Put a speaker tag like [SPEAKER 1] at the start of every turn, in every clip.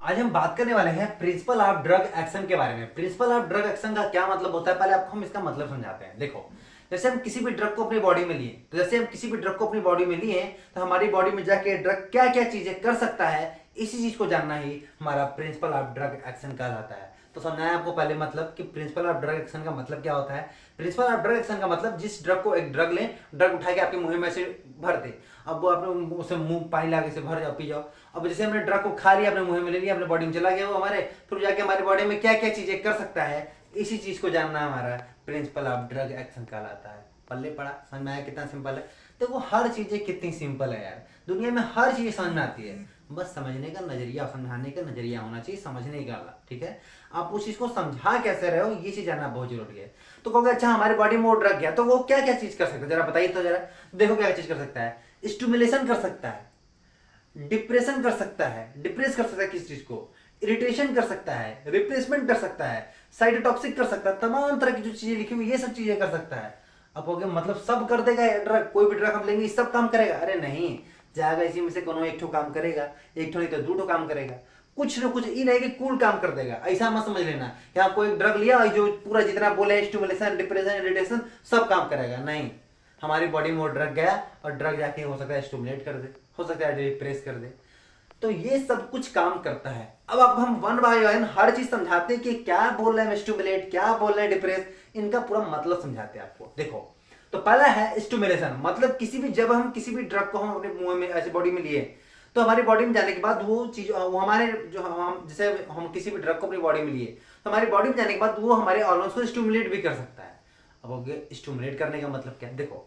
[SPEAKER 1] आज हम बात करने वाले हैं प्रिंसिपल ऑफ ड्रग एक्शन के बारे में। प्रिंसिपल ऑफ ड्रग एक्शन का क्या मतलब होता है, पहले आपको हम इसका मतलब समझाते हैं। देखो, जैसे हम किसी भी ड्रग को अपनी बॉडी में लिए, तो जैसे हम किसी भी ड्रग को अपनी बॉडी में लिए तो हमारी बॉडी में जाके ड्रग क्या क्या चीजें कर सकता है, इसी चीज को जानना ही हमारा प्रिंसिपल ऑफ ड्रग एक्शन कहलाता है। तो समझना है आपको पहले मतलब कि प्रिंसिपल ऑफ ड्रग एक्शन का मतलब क्या होता है। प्रिंसिपल ऑफ ड्रग एक्शन का मतलब जिस ड्रग को, एक ड्रग लें, ड्रग उठा के आपके मुंह में से भर दे, अब वो आपने उसे मुंह पानी लाके से भर जाओ, पी जाओ। अब जैसे हमने ड्रग को खा लिया, अपने मुंह में ले लिया, अपने बॉडी में चला गया वो हमारे, फिर जाके हमारी बॉडी में क्या क्या चीजें कर सकता है, इसी चीज को जानना हमारा प्रिंसिपल ऑफ ड्रग एक्शन कहलाता है। पल्ले पड़ा, समझ में आया कितना सिंपल है। देखो हर चीजें कितनी सिंपल है यार, दुनिया में हर चीज समझ में आती है, बस समझने का नजरिया, समझाने का नजरिया होना चाहिए, समझने का वाला, ठीक है। आप उस चीज को समझा कैसे रहे हो, ये चीज जानना बहुत जरूरी है। तो कहोगे अच्छा हमारी बॉडी में वो ड्रग गया तो वो क्या क्या चीज कर सकता है, जरा बताइए तो जरा। देखो क्या चीज कर सकता है, स्टिमुलेशन कर सकता है, डिप्रेशन कर सकता है, डिप्रेस कर सकता है किस चीज को, इरिटेशन कर सकता है, रिप्लेसमेंट कर सकता है, साइटोटॉक्सिक कर सकता है, तमाम तरह की जो चीजें लिखी हुई ये सब चीजें कर सकता है। अब हो गया मतलब सब कर देगा ड्रग, कोई भी ड्रग हम लेंगे सब काम करेगा, अरे नहीं, जाएगा इसी में से कोनो एक ठो काम करेगा, एक ठो नहीं तो दो ठो काम करेगा, कुछ ना कुछ ये नहीं कि कूल काम कर देगा, ऐसा मत समझ लेना कि आपको एक ड्रग लिया और जो पूरा जितना बोले स्टिमुलेशन, डिप्रेशन, इरिटेशन सब काम करेगा, नहीं। हमारी बॉडी में वो ड्रग गया और ड्रग जाके हो सकता है स्टिमुलेट कर दे, हो सकता है डिप्रेस कर दे, तो ये सब कुछ काम करता है। अब हम वन बाय वन हर चीज समझाते हैं कि क्या बोल रहे हैं स्टिमुलेट, क्या बोल रहे हैं डिप्रेस, इनका पूरा मतलब समझाते हैं आपको। देखो, तो पहला है स्टिमुलेशन, मतलब किसी भी, जब हम किसी भी ड्रग को हम अपने मुंह में ऐसे बॉडी में लिए तो हमारी बॉडी में जाने के बाद वो चीज, वो हमारे जो हम जैसे हम किसी भी ड्रग को अपनी बॉडी में लिए तो हमारी बॉडी में जाने के बाद वो हमारे ऑर्गन्स को स्टिमुलेट भी कर सकता है। अब हो गया स्टिमुलेट करने का मतलब क्या है, देखो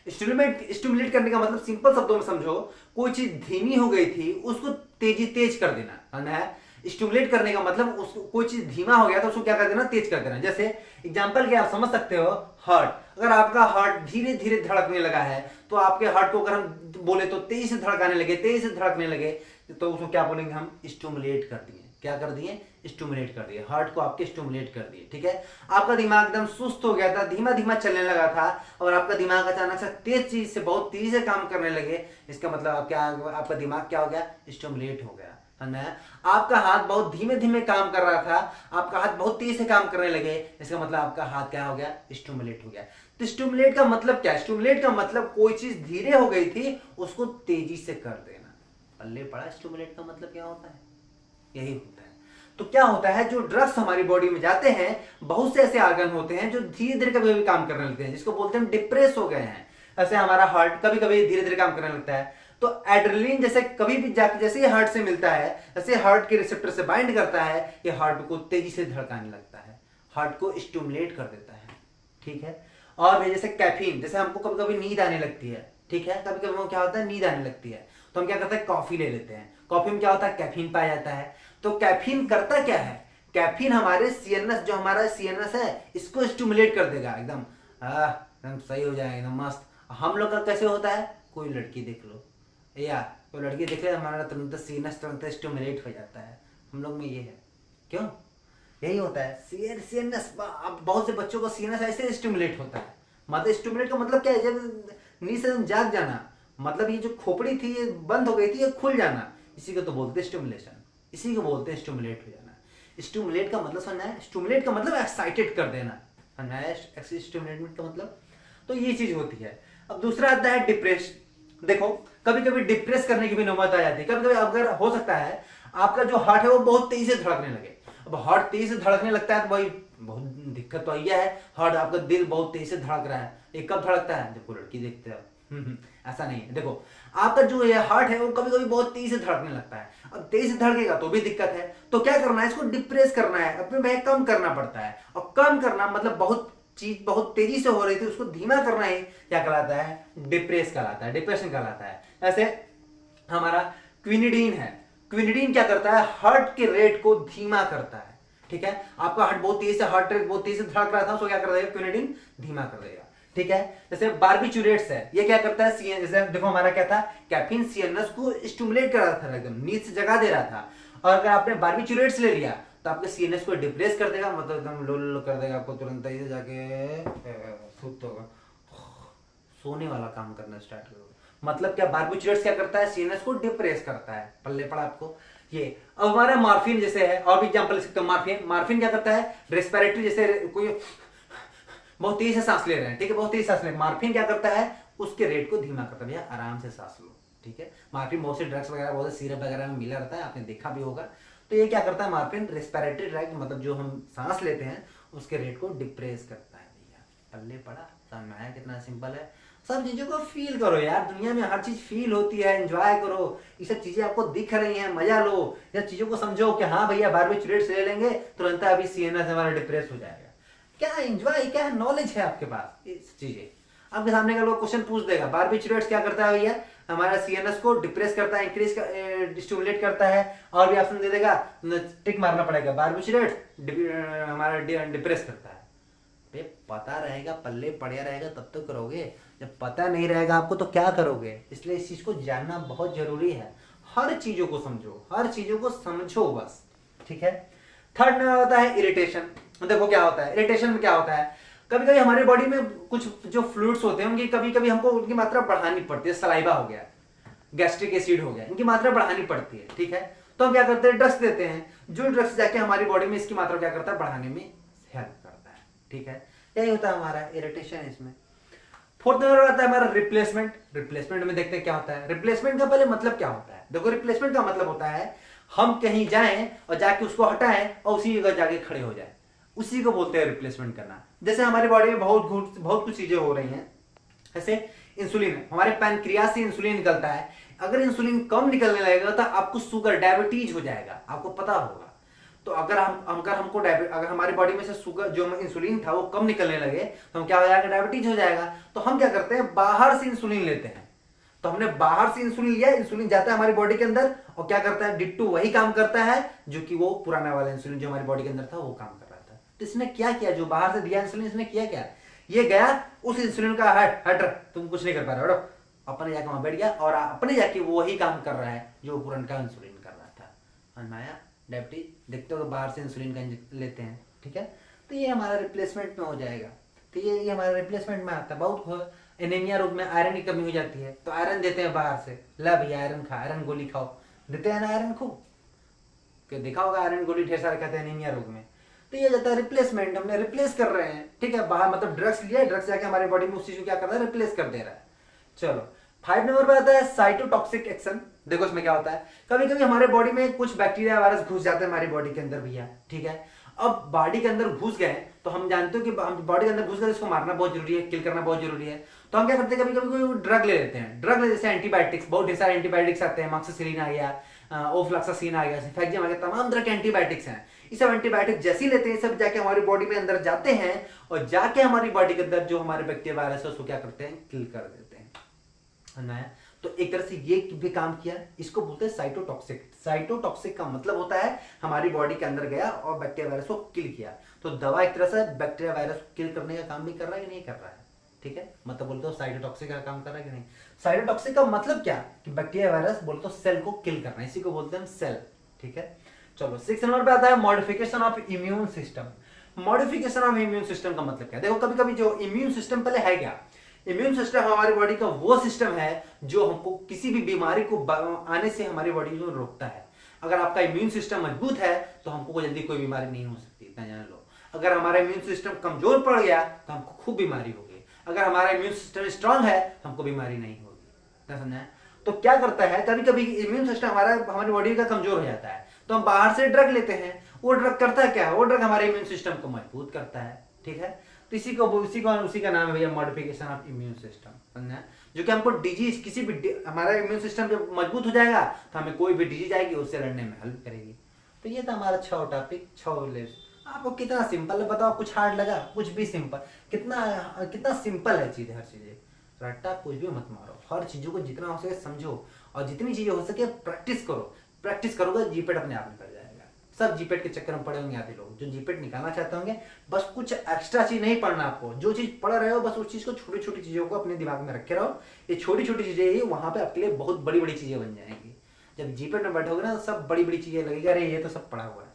[SPEAKER 1] स्टिमुलेट करने का मतलब सिंपल शब्दों में समझो, कोई चीज धीमी हो गई थी उसको तेज कर देना है। स्टिमुलेट करने का मतलब उसको, कोई चीज धीमा हो गया तो उसको क्या कर देना, तेज कर देना। जैसे एग्जांपल क्या आप समझ सकते हो, हार्ट, अगर आपका हार्ट धीरे धीरे धड़कने लगा है तो आपके हार्ट को अगर हम बोले तो तेज से धड़काने लगे, तेज से धड़कने लगे, तो उसको क्या बोलेंगे हम, स्टिमुलेट कर दिए। क्या कर दिए, स्टिमुलेट कर दिए, हार्ट को आपके स्टिमुलेट कर दिए, ठीक है। आपका दिमाग एकदम सुस्त हो गया था, धीमा धीमा चलने लगा था और आपका दिमाग अचानक से तेज चीज से बहुत तेजी से काम करने लगे, इसका मतलब आप क्या, आपका दिमाग क्या हो गया, स्टिमुलेट हो गया। आपका हाथ बहुत धीमे धीमे काम कर रहा था, आपका हाथ बहुत तेज से काम करने लगे, इसका मतलब आपका हाथ क्या हो गया, स्टिमुलेट हो गया। तो स्टिमुलेट का मतलब क्या है, स्टिमुलेट का मतलब कोई चीज धीरे हो गई थी उसको तेजी से कर देना। पल्ले पड़ा, स्टिमुलेट का मतलब क्या होता है, यही होता है। तो क्या होता है, जो ड्रग्स हमारी बॉडी में जाते हैं, बहुत से ऐसे ऑर्गन होते हैं जो धीरे धीरे कभी कभी काम करने लगते हैं, जिसको बोलते हैं डिप्रेस हो गए हैं। ऐसे हमारा हार्ट कभी कभी धीरे धीरे काम करने लगता है, तो एड्रेनलिन जैसे कभी भी जाके जैसे ही हार्ट से मिलता है, जैसे हार्ट के रिसेप्टर से बाइंड करता है, ये हार्ट को तेजी से धड़काने लगता है, हार्ट को स्टिमुलेट कर देता है, ठीक है। और भी जैसे कैफीन, जैसे हमको कभी कभी नींद आने लगती है, ठीक है, कभी कभी क्या होता है, नींद आने लगती है, तो हम क्या करते हैं, कॉफी ले लेते हैं। कॉफी में क्या होता है, कैफीन पाया जाता है। तो कैफीन करता क्या है, कैफीन हमारे सीएनएस, जो हमारा सीएनएस है, इसको स्टिमुलेट कर देगा, एकदम एकदम सही हो जाएगा, एकदम मस्त। हम लोग का कैसे होता है, कोई लड़की देख लो या कोई लड़की देख ले, हमारा तुरंत सीएनएस तुरंत स्टिमुलेट हो जाता है, हम लोग में ये है, क्यों, यही होता है। सीएनएस, अब बहुत से बच्चों को सीएनएस ऐसे स्टिमुलेट होता है। मतलब स्टिमुलेट का मतलब क्या है, जब नींद से जाग जाना, मतलब ये जो खोपड़ी थी ये बंद हो गई थी, ये खुल जाना, इसी को तो बोलते हैं स्टिमुलेशन, इसी को बोलते हैं स्टिमुलेट हो जाना। स्टिमुलेट का मतलब समझना है, स्टिमुलेट का मतलब एक्साइटेड कर देना, समझना है स्टिमुलेट का मतलब, तो ये चीज होती है। अब दूसरा आता है डिप्रेस। देखो कभी कभी डिप्रेस करने की भी नौबत आ जाती है, कभी कभी अगर हो सकता है आपका जो हार्ट है वो बहुत तेजी से धड़कने लगे। अब हार्ट तेजी से धड़कने लगता है तो भाई बहुत दिक्कत तो आई है, हार्ट, आपका दिल बहुत तेजी से धड़क रहा है, ये कब धड़कता है, जब कोई लड़की देखते हो। ऐसा नहीं है, देखो आपका जो हार्ट है वो कभी कभी बहुत तेजी से धड़कने लगता है, अब तेजी से धड़केगा तो भी दिक्कत है, तो क्या करना है, इसको डिप्रेस करना है, अपने में कम करना पड़ता है। और कम करना मतलब बहुत चीज बहुत तेजी से हो रही थी उसको धीमा करना ही क्या कहलाता है, डिप्रेस कहलाता है, डिप्रेशन कहलाता है। ऐसे हमारा क्विनिडीन है, क्विनिडीन क्या करता है, हार्ट के रेट को धीमा करता है, ठीक है। आपका हार्ट बहुत तेजी से, हार्ट रेट बहुत तेजी से धड़क रहा था, उसको क्या कर देगा, क्विनिडीन धीमा कर देगा, ठीक है। जैसे बार्बिचुरेट्स है, ये क्या करता है, जैसे देखो हमारा क्या था, कैफीन सीएनएस को स्टिमुलेट कर रहा था, एकदम नींद से जगा दे रहा था, और अगर आपने बार्बिचुरेट्स ले लिया तो आपके सीएनएस को डिप्रेस कर देगा, मतलब एकदम लो लो कर देगा, आपको तुरंत ही जाके सुस्त होगा, सोने वाला काम करना स्टार्ट करोगे। मतलब क्या, बार्बिचुरेट्स क्या करता है, सीएनएस को डिप्रेस करता है, पल्ले पड़ा आपको। ये अब हमारा मॉर्फिन जैसे है, और भी एग्जांपल ले सकते हो। मॉर्फिन क्या करता है, रेस्पिरेटरी, जैसे कोई बहुत तेज से सांस ले रहे हैं, ठीक है, बहुत तेज सांस ले, मॉर्फिन क्या करता है, उसके रेट को धीमा करता है, भैया आराम से सांस लो, ठीक है। मॉर्फिन बहुत से ड्रग्स वगैरह, बहुत से सिरप वगैरह में मिला रहता है, आपने देखा भी होगा। तो ये क्या करता है, मॉर्फिन रेस्पिरेटरी ड्रग, मतलब जो हम सांस लेते हैं उसके रेट को डिप्रेस करता है। भैया पल्ले पड़ा, समझ में आया कितना सिंपल है। सब चीजों को फील करो यार, दुनिया में हर चीज फील होती है, एंजॉय करो। ये सब चीजें आपको दिख रही हैं, मजा लो, ये चीजों को समझो कि हाँ भैया बारबिट्यूरेट्स ले लेंगे तुरंत अभी सीएनएस हमारा डिप्रेस हो जाएगा। क्या एंजॉय, क्या नॉलेज है आपके पास, ये चीजें आपके सामने का लोग क्वेश्चन पूछ देगा, बारबिट्यूरेट्स क्या करता है भैया, हमारा सीएनएस को डिप्रेस करता है, इंक्रीज स्टिमुलेट करता है, और भी ऑप्शन दे देगा, टिक मारना पड़ेगा, बारबिट्यूरेट्स हमारा डिप्रेस करता है। पता रहेगा, पल्ले पड़े रहेगा तब तो करोगे, जब पता नहीं रहेगा आपको तो क्या करोगे। इसलिए इस चीज को जानना बहुत जरूरी है, हर चीजों को समझो, हर चीजों को समझो बस, ठीक है। थर्ड में होता है इरिटेशन। देखो क्या होता है इरिटेशन में, क्या होता है, कभी कभी हमारी बॉडी में कुछ जो फ्लूइड्स होते हैं उनकी कभी कभी हमको उनकी मात्रा बढ़ानी पड़ती है, सलाइवा हो गया, गैस्ट्रिक एसिड हो गया, इनकी मात्रा बढ़ानी पड़ती है, ठीक है। तो हम क्या करते हैं, ड्रग्स देते हैं, जो ड्रग्स जाके हमारी बॉडी में इसकी मात्रा क्या करता है, बढ़ाने में हेल्प करता है, ठीक है। यही होता है हमारा इरिटेशन इसमें। फोर्थ नंबर आता है हमारा रिप्लेसमेंट। रिप्लेसमेंट में देखते हैं क्या होता है। रिप्लेसमेंट का पहले मतलब क्या होता है, देखो रिप्लेसमेंट का मतलब होता है हम कहीं जाएं और जाके उसको हटाएं और उसी जगह जाके खड़े हो जाए, उसी को बोलते हैं रिप्लेसमेंट करना। जैसे हमारी बॉडी में बहुत कुछ चीजें हो रही हैं, जैसे इंसुलिन, हमारे पैनक्रियास से इंसुलिन निकलता है, अगर इंसुलिन कम निकलने लगेगा तो आपको शुगर डायबिटीज हो जाएगा, आपको पता होगा। तो अगर हमारी बॉडी में से शुगर जो इंसुलिन था वो कम निकलने लगे तो हम क्या हो जाएगा, डायबिटीज हो जाएगा। तो हम क्या करते हैं, बाहर से इंसुलिन लेते हैं। तो हमने बाहर से इंसुलिन लिया, इंसुलिन जाता है हमारी बॉडी के अंदर और क्या करता है, डिट्टू वही काम करता है जो कि वो पुराना वाला इंसुलिन जो हमारी बॉडी के अंदर था वो काम कर रहा था। तो इसने क्या किया, जो बाहर से दिया इंसुलिन, इसने किया क्या, ये गया उस इंसुलिन का हट तुम कुछ नहीं कर पा रहे हो, अपने जाके वहां बैठ गया और अपने जाके वो वही काम कर रहा है जो पुराना इंसुलिन कर रहा था। अनमाया डायबिटीज देखते हो, बाहर से इंसुलिन का लेते हैं, ठीक है। तो ये हमारा रिप्लेसमेंट में हो जाएगा। तो ये हमारा रिप्लेसमेंट में आता है। बहुत एनीमिया रोग में आयरन की कमी हो जाती है तो आयरन देते हैं बाहर से, ला भैया आयरन खा, आयरन गोली खाओ, देते हैं ना आयरन खूब, देखा होगा आयरन गोली ढेर सारे खाते हैं एनीमिया रोग में। तो ये जाता है रिप्लेसमेंट, हमने रिप्लेस कर रहे हैं, ठीक है। बाहर मतलब ड्रग्स लिया, ड्रग्स जाके हमारी बॉडी में उस चीज को क्या कर रहा है, रिप्लेस कर दे रहा है। चलो 5 नंबर पे आता है साइटोटॉक्सिक एक्शन। देखो इसमें क्या होता है, कभी कभी हमारे बॉडी में कुछ बैक्टीरिया वायरस घुस जाते हैं हमारी बॉडी के अंदर भैया, ठीक है। अब बॉडी के अंदर घुस गए तो हम जानते हो कि हम बॉडी के अंदर घुस गए, इसको मारना बहुत जरूरी है, किल करना बहुत जरूरी है। तो हम क्या करते हैं, कभी कभी कोई ड्रग ले लेते हैं, ड्रग ले, जैसे एंटीबायोटिक्स, बहुत ढेर सारे एंटीबायोटिक्स आते हैं, मॉक्सिसिलिन आ गया, ओफ्लॉक्सासिन आ गया, सिफेक्जियम आ गया, तमाम तरह के एंटीबायोटिक्स हैं। ये सब एंटीबायोटिक जैसे ही लेते हैं, सब जाके हमारी बॉडी में अंदर जाते हैं और जाके हमारी बॉडी के अंदर जो हमारे बैक्टीरिया वायरस है उसको क्या करते हैं, किल कर देते हैं। तो एक तरह से ये भी काम किया, इसको बोलते हैं साइटोटॉक्सिक। साइटोटॉक्सिक का मतलब होता है हमारी बॉडी के अंदर गया और बैक्टीरिया वायरस को किल किया। तो दवा एक तरह से बैक्टीरिया वायरस को किल करने का काम भी कर रहा है कि नहीं कर रहा है, ठीक है। मतलब बोलते हो साइटोटॉक्सिक का काम कर रहा है कि नहीं। साइटोटॉक्सिक का मतलब क्या, कि बैक्टीरिया वायरस बोलते हो सेल को किल करना, इसी को बोलते हैं सेल, ठीक है। चलो 6 नंबर पे आता है modification of immune system. Modification of immune system का मतलब क्या, देखो कभी कभी जो इम्यून सिस्टम पहले है क्या, इम्यून सिस्टम हमारी बॉडी का वो सिस्टम है जो हमको किसी भी बीमारी को आने से हमारी बॉडी में रोकता है। अगर आपका इम्यून सिस्टम मजबूत है तो हमको जल्दी कोई बीमारी नहीं हो सकती, इतना जान लो। अगर हमारा इम्यून सिस्टम कमजोर पड़ गया तो हमको खूब बीमारी होगी, अगर हमारा इम्यून सिस्टम स्ट्रांग है तो हमको बीमारी नहीं होगी, समझा। तो क्या करता है, कभी कभी इम्यून सिस्टम हमारी बॉडी का कमजोर हो जाता है तो हम बाहर से ड्रग लेते हैं। वो ड्रग करता है क्या, वो ड्रग हमारे इम्यून सिस्टम को मजबूत करता है, ठीक है। तो उसी का नाम है भैया मॉडिफिकेशन ऑफ इम्यून सिस्टम, समझा। जो कि हमको डिजीज, किसी भी हमारा इम्यून सिस्टम जब मजबूत हो जाएगा तो हमें कोई भी डिजीज आएगी उससे लड़ने में हेल्प करेगी। तो ये था हमारा 6 टॉपिक, 6 लेस। आपको कितना सिंपल है बताओ, कुछ हार्ड लगा, कुछ भी सिंपल, कितना सिंपल है चीज, हर चीज रट्टा कुछ भी मत मारो, हर चीजों को जितना हो सके समझो और जितनी चीजें हो सके प्रैक्टिस करो। प्रैक्टिस करोगे जीपेट अपने आप निकल जाएगा। सब जीपेट के चक्कर में पड़े होंगे आधे लोग, जो जीपेट निकालना चाहते होंगे, बस कुछ एक्स्ट्रा चीज नहीं पढ़ना आपको, जो चीज पढ़ रहे हो बस उस चीज को, छोटी छोटी चीजों को अपने दिमाग में रखे रहो। ये छोटी छोटी चीजें ही वहां पे आपके लिए बहुत बड़ी बड़ी चीजें बन जाएंगी। जब जीपेट में बैठोगे ना सब बड़ी बड़ी चीजें लगेगा, अरे ये तो सब पढ़ा हुआ है,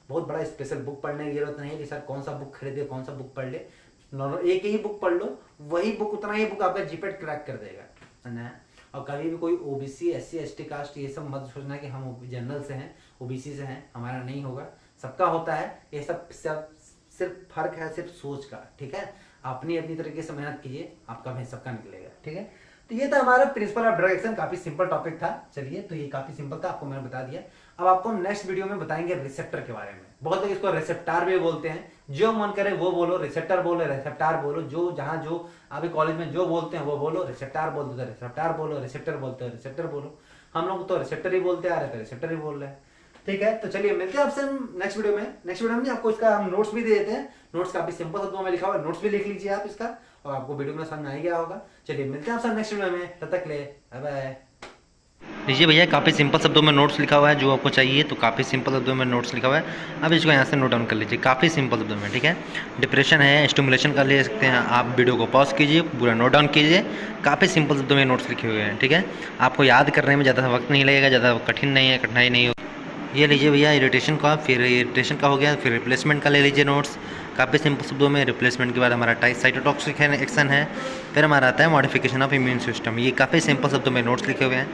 [SPEAKER 1] बहुत बड़ा स्पेशल बुक पढ़ने की जरूरत नहीं है कि सर कौन सा बुक खरीदे, कौन सा बुक पढ़ ले। नॉर्मल एक ही बुक पढ़ लो, वही बुक, उतना ही बुक आपका जीपेट क्रैक कर देगा, है ना। और कभी भी कोई ओबीसी, SC, ST कास्ट ये सब मत सोचना कि हम जनरल से हैं, ओबीसी से हैं, हमारा नहीं होगा, सबका होता है। ये सब सिर्फ फर्क है सिर्फ सोच का, ठीक है। अपनी अपनी तरीके से मेहनत कीजिए, आपका भी सबका निकलेगा, ठीक है। तो ये था हमारा प्रिंसिपल ऑफ ड्रग एक्शन, काफी सिंपल टॉपिक था। चलिए, तो ये काफी सिंपल था, आपको मैंने बता दिया। अब आपको नेक्स्ट वीडियो में बताएंगे रिसेप्टर के बारे में। बहुत लोग इसको रिसेप्टार भी बोलते हैं, जो मन करे वो बोलो, रिसेप्टर बोलो, रिसेप्टार बोलो, जो जहां जो अभी कॉलेज में जो बोलते हैं वो बोलो। रिसेप्टार बोलते तो रिसेप्टार बोलो, रिसेप्टर बोलते हो रिसेप्टर बोलो। हम लोग तो रिसेप्टर ही बोलते आ रहे थे, रिसेप्टर ही बोल रहे हैं, ठीक है। तो चलिए मिलते हैं आपसे नेक्स्ट वीडियो में। नेक्स्ट वीडियो में आपको इसका हम नोट्स भी दे देते हैं, नोट्स काफी सिंपल शब्दों में लिखा हुआ है, नोट्स भी लिख लीजिए आप इसका, और आपको वीडियो में समझ आ गया होगा। चलिए मिलते हैं आपसे नेक्स्ट वीडियो में, तब तक ले बाय बाय।
[SPEAKER 2] लीजिए भैया, काफ़ी सिंपल शब्दों में नोट्स लिखा हुआ है, जो आपको चाहिए तो काफ़ी सिंपल शब्दों में नोट्स लिखा हुआ है। अब इसको यहाँ से नोट डाउन कर लीजिए, काफ़ी सिंपल शब्दों में, ठीक है। डिप्रेशन है, स्टिमुलेशन का ले सकते हैं आप। वीडियो को पॉज कीजिए, पूरा नोट डाउन कीजिए, काफ़ी सिंपल शब्दों में नोट्स लिखे हुए हैं, ठीक है। आपको याद करने में ज़्यादा वक्त नहीं लगेगा, ज़्यादा कठिन नहीं है, कठिनाई नहीं होगी। ये लीजिए भैया इरिटेशन का, फिर इरिटेशन का हो गया, फिर रिप्लेसमेंट का ले लीजिए नोट्स, काफ़ी सिंपल शब्दों में। रिप्लेसमेंट के बाद हमारा साइटोटॉक्सिक एक्शन है, फिर हमारा आता है मॉडिफिकेशन ऑफ इम्यून सिस्टम। ये काफ़ी सिंपल शब्दों में नोट्स लिखे हुए हैं,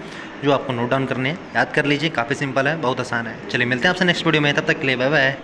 [SPEAKER 2] जो आपको नोट डाउन करने हैं, याद कर लीजिए, काफ़ी सिंपल है, बहुत आसान है। चलिए मिलते हैं आपसे नेक्स्ट वीडियो में, तब तक के लिए बाय बाय।